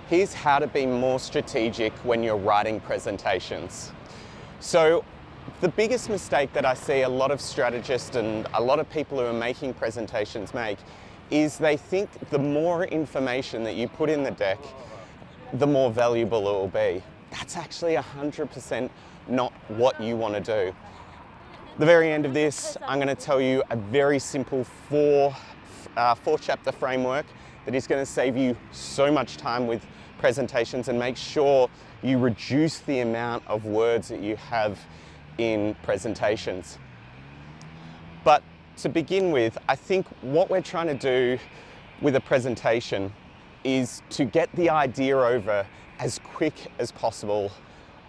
Here's how to be more strategic when you're writing presentations. So the biggest mistake that I see a lot of strategists and a lot of people who are making presentations make is they think the more information that you put in the deck, the more valuable it will be. That's actually 100% not what you want to do. At the very end of this, I'm going to tell you a very simple four-chapter framework that is going to save you so much time with presentations and make sure you reduce the amount of words that you have in presentations. But to begin with, I think what we're trying to do with a presentation is to get the idea over as quick as possible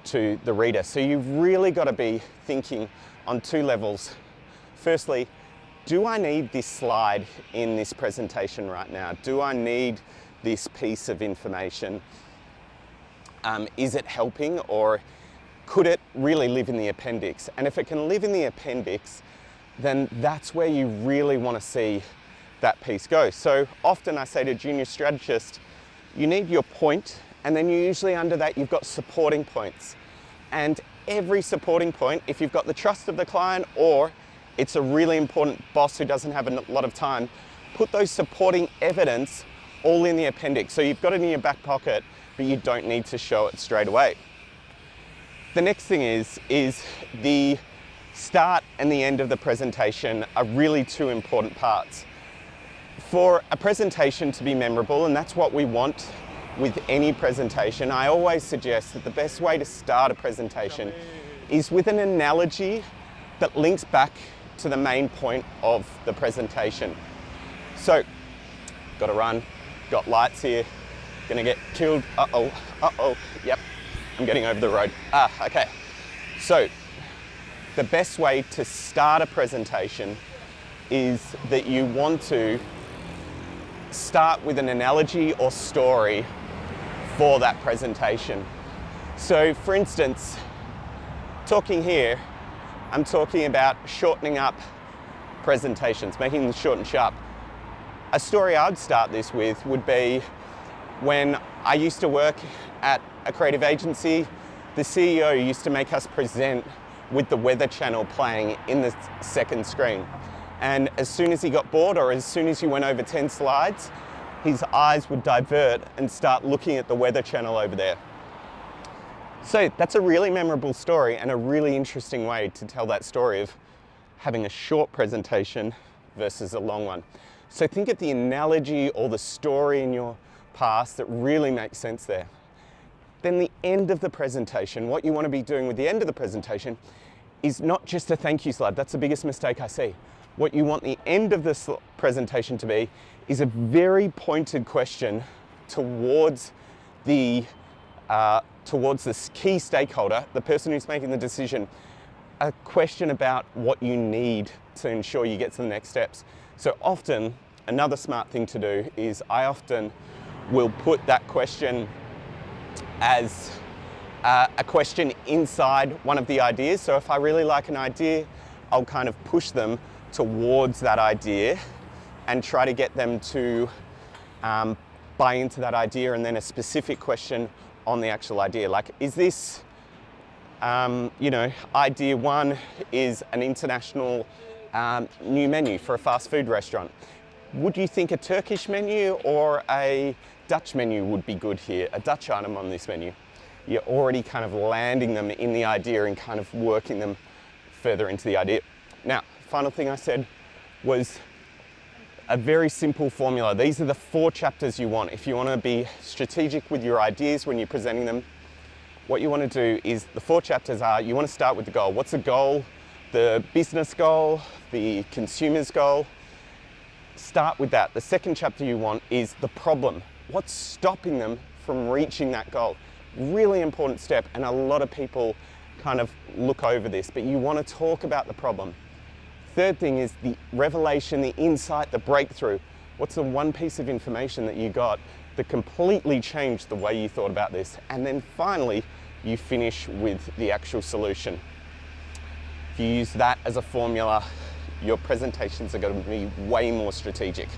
to the reader. So you've really got to be thinking on two levels. Firstly, do I need this slide in this presentation right now? Do I need this piece of information? Is it helping, or could it really live in the appendix? And if it can live in the appendix, then that's where you really want to see that piece go. So often I say to junior strategists, you need your point, and then usually under that you've got supporting points. And every supporting point, if you've got the trust of the client or it's a really important boss who doesn't have a lot of time, put those supporting evidence all in the appendix. So you've got it in your back pocket, but you don't need to show it straight away. The next thing is the start and the end of the presentation are really two important parts. For a presentation to be memorable, and that's what we want with any presentation, I always suggest that the best way to start a presentation is with an analogy that links back to the main point of the presentation. So, got to run, got lights here, gonna get killed, yep, I'm getting over the road. Okay. So, the best way to start a presentation is that you want to start with an analogy or story for that presentation. So for instance, talking here, I'm talking about shortening up presentations, making them short and sharp. A story I'd start this with would be when I used to work at a creative agency, the CEO used to make us present with the Weather Channel playing in the second screen. And as soon as he got bored, or as soon as you went over 10 slides, his eyes would divert and start looking at the Weather Channel over there. So that's a really memorable story and a really interesting way to tell that story of having a short presentation versus a long one. So think of the analogy or the story in your past that really makes sense there. Then the end of the presentation, what you want to be doing with the end of the presentation is not just a thank you slide. That's the biggest mistake I see. What you want the end of this presentation to be is a very pointed question towards this key stakeholder, the person who's making the decision, a question about what you need to ensure you get to the next steps. So often, another smart thing to do is I often will put that question as a question inside one of the ideas. So if I really like an idea, I'll kind of push them towards that idea and try to get them to buy into that idea, and then a specific question on the actual idea. Like, is this, idea one is an international new menu for a fast food restaurant. Would you think a Turkish menu or a Dutch menu would be good here, a Dutch item on this menu? You're already kind of landing them in the idea and kind of working them further into the idea. Now, final thing I said was a very simple formula. These are the 4 chapters you want. If you want to be strategic with your ideas when you're presenting them, what you want to do is the 4 chapters are, you want to start with the goal. What's the goal? The business goal, the consumer's goal. Start with that. The second chapter you want is the problem. What's stopping them from reaching that goal? Really important step, and a lot of people kind of look over this, but you want to talk about the problem. Third thing is the revelation, the insight, the breakthrough. What's the one piece of information that you got that completely changed the way you thought about this? And then finally, you finish with the actual solution. If you use that as a formula, your presentations are going to be way more strategic.